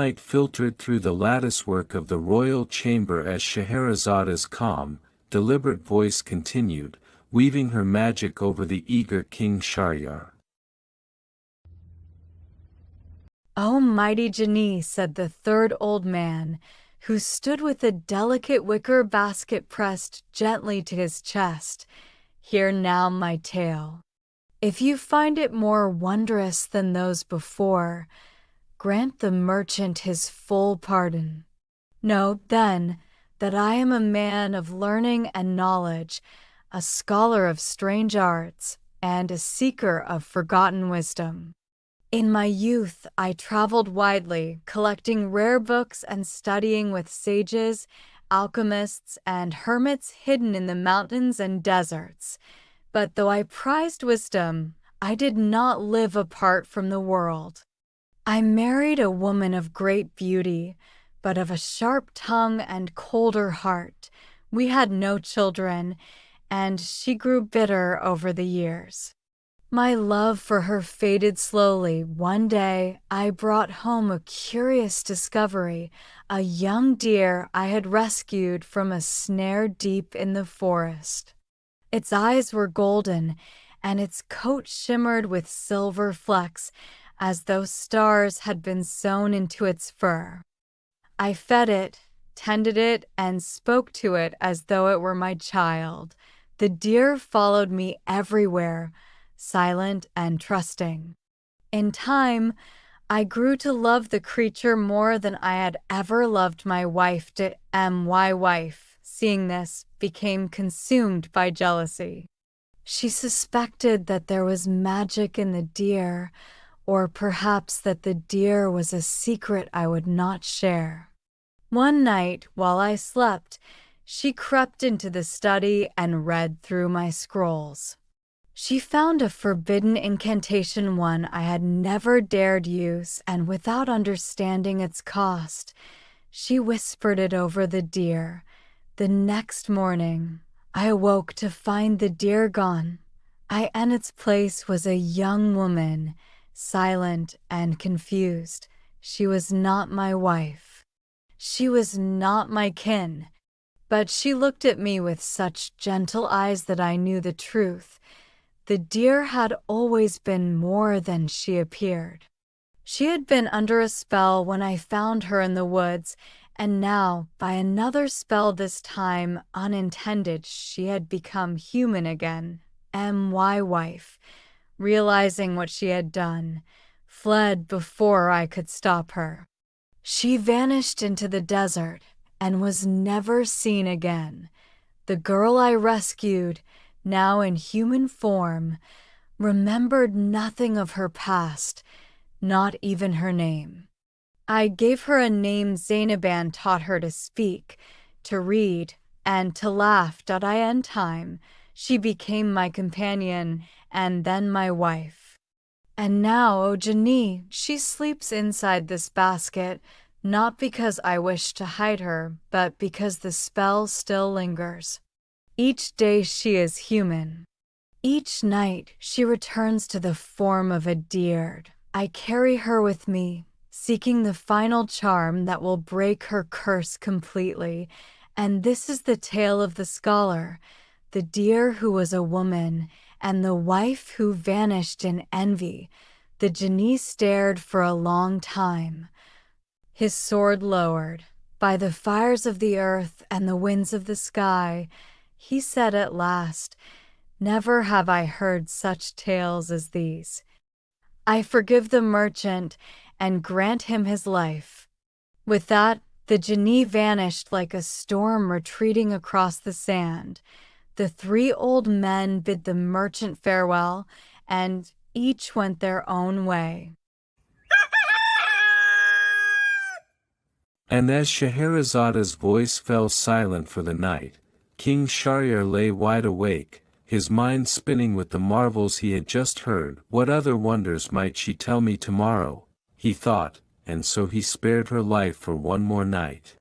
Sunlight filtered through the latticework of the royal chamber as Scheherazada's calm, deliberate voice continued, weaving her magic over the eager King Shahryar. "O mighty Genie," said the third old man, who stood with a delicate wicker basket pressed gently to his chest, "hear now my tale. If you find it more wondrous than those before, grant the merchant his full pardon. Know, then, that I am a man of learning and knowledge, a scholar of strange arts, and a seeker of forgotten wisdom. In my youth I traveled widely, collecting rare books and studying with sages, alchemists, and hermits hidden in the mountains and deserts. But though I prized wisdom, I did not live apart from the world. I married a woman of great beauty, but of a sharp tongue and colder heart. We had no children, and she grew bitter over the years. My love for her faded slowly. One day I brought home a curious discovery, a young deer I had rescued from a snare deep in the forest. Its eyes were golden, and its coat shimmered with silver flecks, as though stars had been sewn into its fur. I fed it, tended it, and spoke to it as though it were my child. The deer followed me everywhere, silent and trusting. In time, I grew to love the creature more than I had ever loved my wife. My wife, seeing this, became consumed by jealousy. She suspected that there was magic in the deer, or perhaps that the deer was a secret I would not share. One night, while I slept, she crept into the study and read through my scrolls. She found a forbidden incantation, one I had never dared use, and without understanding its cost, she whispered it over the deer. The next morning, I awoke to find the deer gone. In its place was a young woman, silent and confused. She was not my wife. She was not my kin. But she looked at me with such gentle eyes that I knew the truth. The deer had always been more than she appeared. She had been under a spell when I found her in the woods, and now, by another spell this time unintended, she had become human again. My wife, realizing what she had done, fled before I could stop her. She vanished into the desert and was never seen again. The girl I rescued, now in human form, remembered nothing of her past, not even her name. I gave her a name Zainaban taught her to speak, to read, and to laugh. In time, she became my companion and then my wife. And now, O Genie, she sleeps inside this basket, not because I wish to hide her, but because the spell still lingers. Each day she is human. Each night she returns to the form of a deer. I carry her with me, seeking the final charm that will break her curse completely. And this is the tale of the scholar, the deer who was a woman, and the wife who vanished in envy. The Genie stared for a long time, his sword lowered. By the fires of the earth and the winds of the sky, he said at last, "Never have I heard such tales as these. I forgive the merchant and grant him his life." With that, the Genie vanished like a storm retreating across the sand. The three old men bid the merchant farewell, and each went their own way. And as Scheherazada's voice fell silent for the night, King Shahryar lay wide awake, his mind spinning with the marvels he had just heard. What other wonders might she tell me tomorrow, he thought, and so he spared her life for one more night.